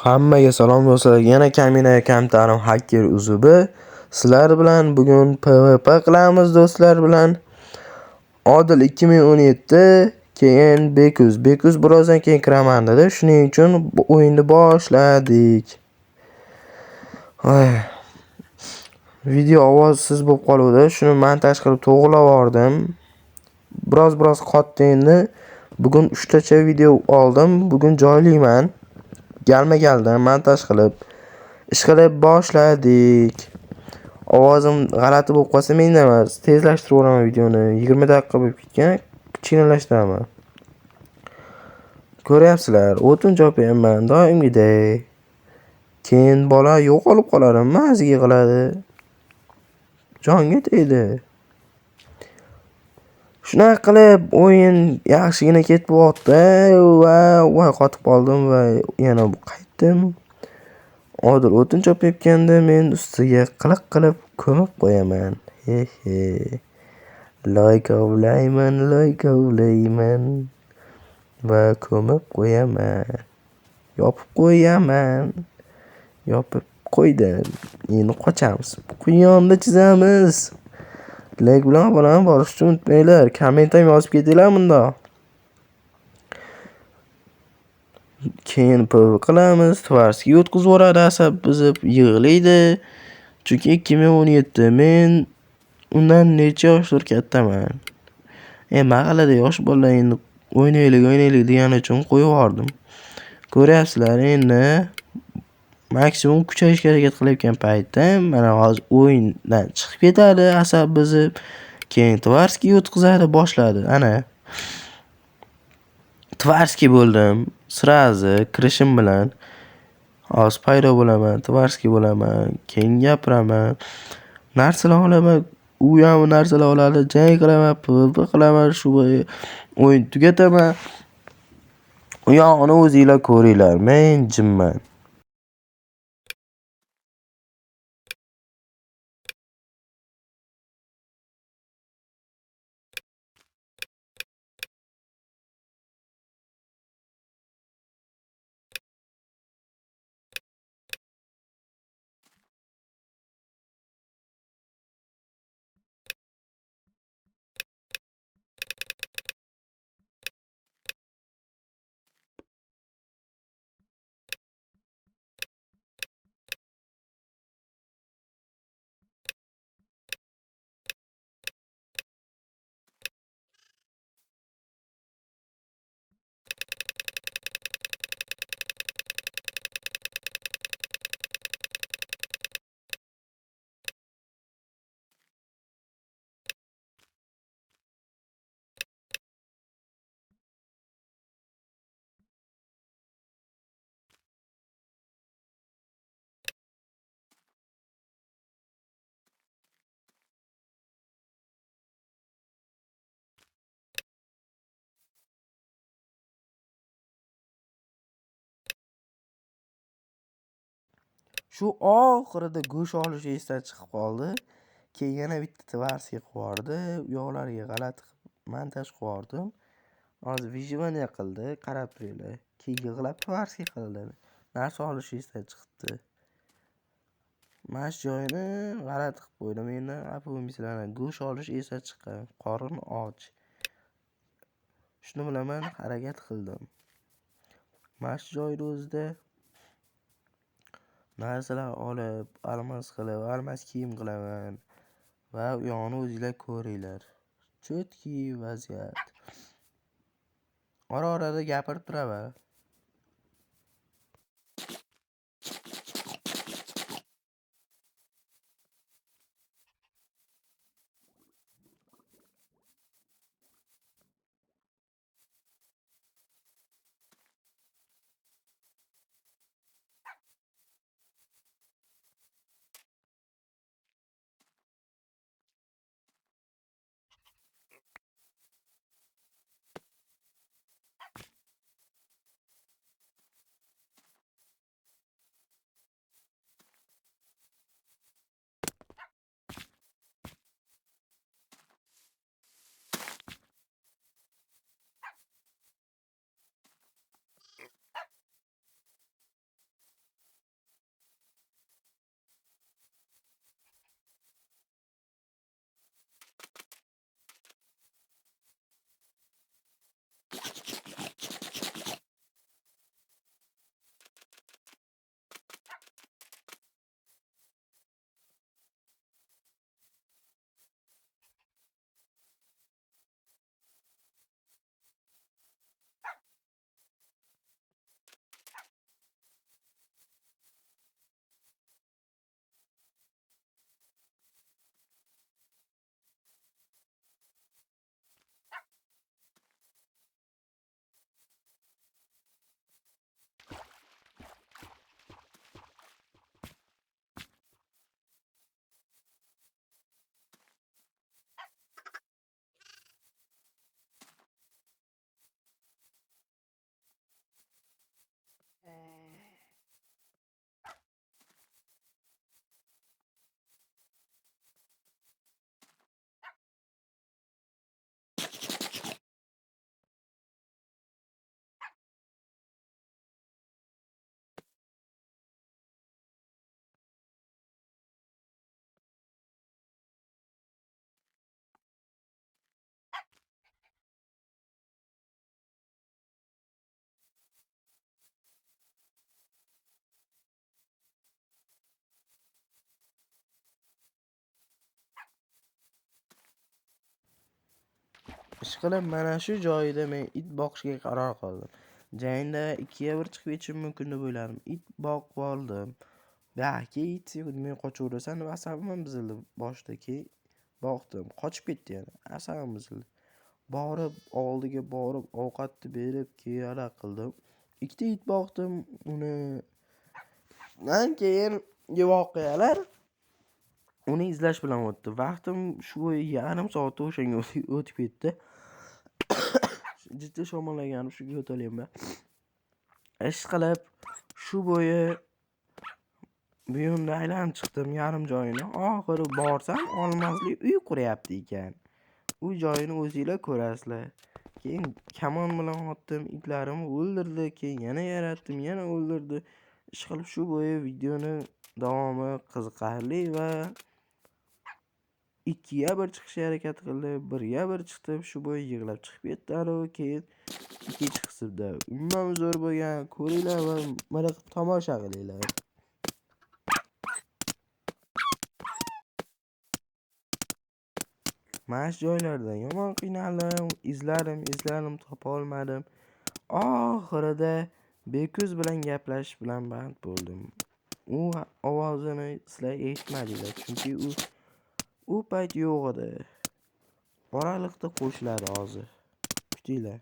Hammaga salom do'stlar. Yana Kamina Kamtarim Hacker uzubi. Sizlar bilan bugun PvP qilamiz do'stlar bilan. Odil 2017, keyin Bekuz. Bekuz birozdan keyin kiraman dedi. Shuning uchun bu o'yinni boshladik. Video ovozsiz bo'lib qoldi. Shuni montaj qilib to'g'rilab yordim. Biroz qotdi endi. Bugun 3 tacha video oldim. Bugun joylayman. Galma-galdan montaj qilib ishqilib boshladik. Ovozim g'alati bo'lib qolsa mendan emas, tezlashtirib yuboraman videoni. 20 daqiqa bo'lib ketgan, kichkinlashtiraman. Ko'ryapsizlar, o'tin chopayapman doimgidek. Keyin bola yo'qolib qoladi, mazza qiladi. Jonga tegdi. Shunaqa qilib o'yin yaxshigina ketib o'tdi va qotib qoldim va yana qaytdim. Odil o'tin chopayotganda men ustiga qiliq qilib ko'mib qo'yaman. Like ovlayman va ko'mib qo'yaman. Yopib qo'ydim. Endi qochamiz. Quyonda chizamiz. Like bilan obunani borishni unutmanglar. Komment ham yozib ketinglar bunda. Keyin PvP qilamiz. Tvarskiy o'tkazib yuboradi, asab buzib yig'laydi. Chunki 2017 men undan necha yoshlar kattaman. Maqalada yosh bolalar endi o'ynaylik degan uchun qo'yib yubordim. Ko'ryapsizlar, endi maksimum kuchayishga harakat qilayotgan paytda mana hozir o'yindan chiqib ketadi, asab buzib. Keyin Tvarskiy o'tkazadi, boshladi. Ana. Tvarskiy bo'ldim. Srazi kirishim bilan hozir paydo bo'laman, Tvarskiy bo'laman, keyin gapiraman. Narsalar olaman, u ham narsalar oladi, jang qilaman, PvP qilaman, shu o'yin tugataman. U yog'ini o'zingizlar ko'ringlar, men jimman. Shu oxirida go'sht olish esdan chiqib qoldi. Keyin yana bitta Tvarskiy qilib, u yoqlarga g'alati montaj qilib. Hozir vijivaniya qildi, qarab turinglar. Keyin yig'lab Tvarskiy qildi. Narsa olish esdan chiqibdi. Mana shu joyini g'alati qilib qo'ydim. Endi apu bo'lmaysizlar, go'sht olish esdan chiqqan, qorin och. Shuni bilaman, harakat qildim. Mana shu joyda o'zida narsalar olib, almas kiyim qilaman va u yog'ini o'zingizlar ko'ringlar. Chotki vaziyat. Ora-orada gapirib turaman. Ishqilib mana shu joyida men it boqishga qaror qildim. Jayinda 2ga 1 chiqib ketishim mumkin deb o'yladim. It boqib oldim. Balki it men qochaversan deb asabim buzildi boshida. Keyin boqdim. Qochib ketdi yana. Asabim buzildi. Borib oldiga borib ovqatni berib keyin qildim. 2ta it boqdim. Undan keyingi voqealar uni izlash bilan o'tdi. Vaqtim shu yarim soat o'shanga o'tib ketdi. Jiddiy shamollaganim shuga yo'talayman. Ishqilib shu bo'yi bu yo'lda aylanib chiqdim yarim joyini. Oxiri borsam olmazli uy quryapti ekan. U joyini o'zingizlar ko'rasizlar. Keyin kamon bilan otdim, itlarimni o'ldirdi, keyin yana yaratdim, yana o'ldirdi. Ishqilib shu bo'yi videoni davomi qiziqarli va 2ga 1 chiqishga harakat qildi. 1ga 1 chiqdi. Shu bo'yi yig'lab chiqib ketdi. Keyin ikkinchi qismda umuman zo'r bo'lgan. Ko'ringlar va mana tomosha qilinglar. Mana shu joylarda yomon qiynaldim, izlarim topa olmadim. Oxirida Bekuz bilan gaplashish bilan band bo'ldim. U ovozini sizlar eshitmadinglar, chunki u payt yo'q edi. Oraliqda qo'shiladi hozir. Kutinglar.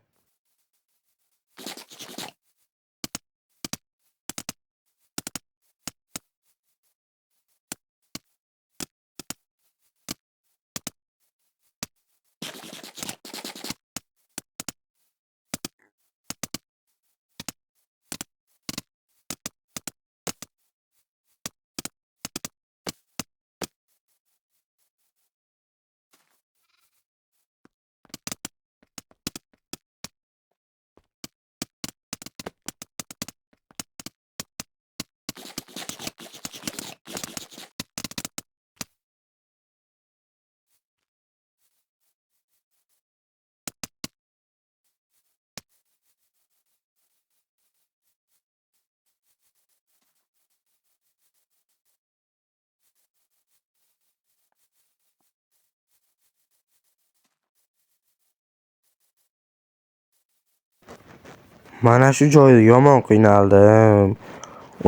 Mana shu joyda yomon qiynaldim.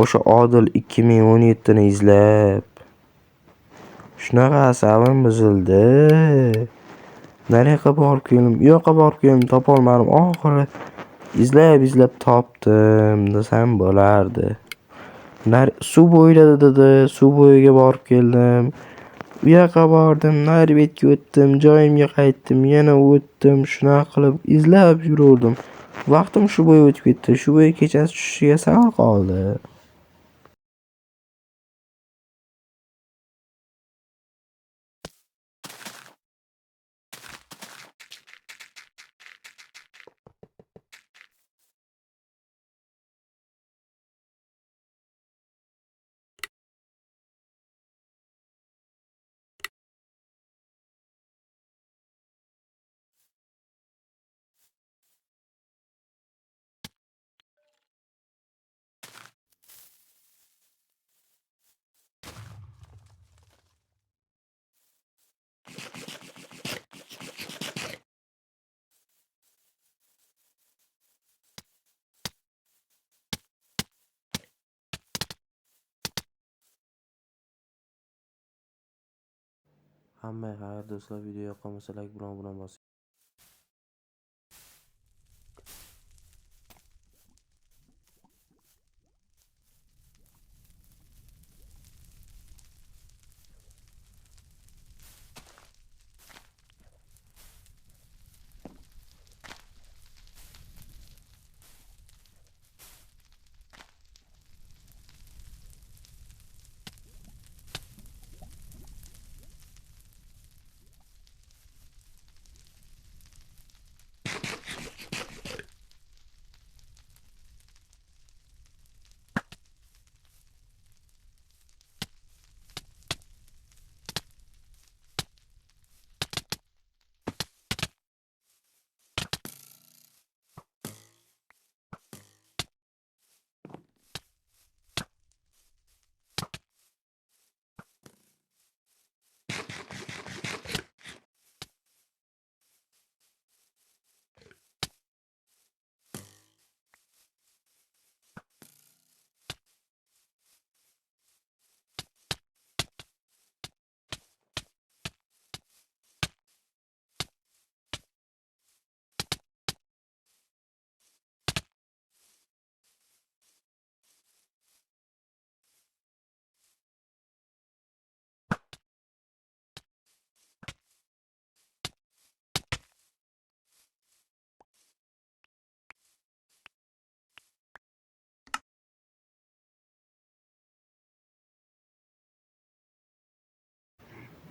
O'sha Odil 2017 ni izlab. Shunaqa asabim buzildi. Nariyoqqa borib keldim, u yoqqa borib keldim, topa olmadim. Oxiri izlab topdim desam bo'lardi. Suv bo'yida dedi, suv bo'yiga borib keldim. U yoqqa bordim, nari betga o'tdim, joyimga qaytdim, yana o'tdim. Shunaqa qilib izlab yurardim. Vaqtim shu bo'yi o'tib ketdi. Shu bo'yi kechasi tushishiga sal qoldi. Hamma xayr do'stlar, video yoqqanmasa like bilan bosing.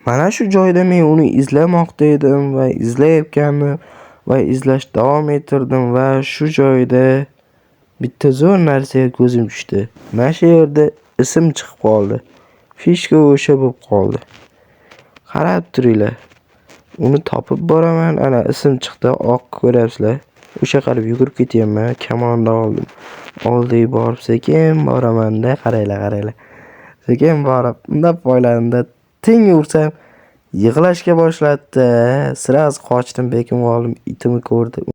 Mana shu joyda men uni izlamoqda edim va izlayotgandim va izlashda davom ettirdim va shu joyda bitta zo'r narsaga ko'zim tushdi. Mana shu yerda ism chiqib qoldi. Fishka o'sha bo'lib qoldi. Qarab turinglar. Uni topib boraman, ana ism chiqdi, oq ko'ryapsizlar. O'sha qarab yugurib ketyapman, kamonni oldim. Oldiga borib sekin boraman-da, qaranglar. Sekin borib, unda poylanimda tengi ursam, yig'lashga boshladi. Sraz qochdim, bekim oldim, itimni ko'rdi.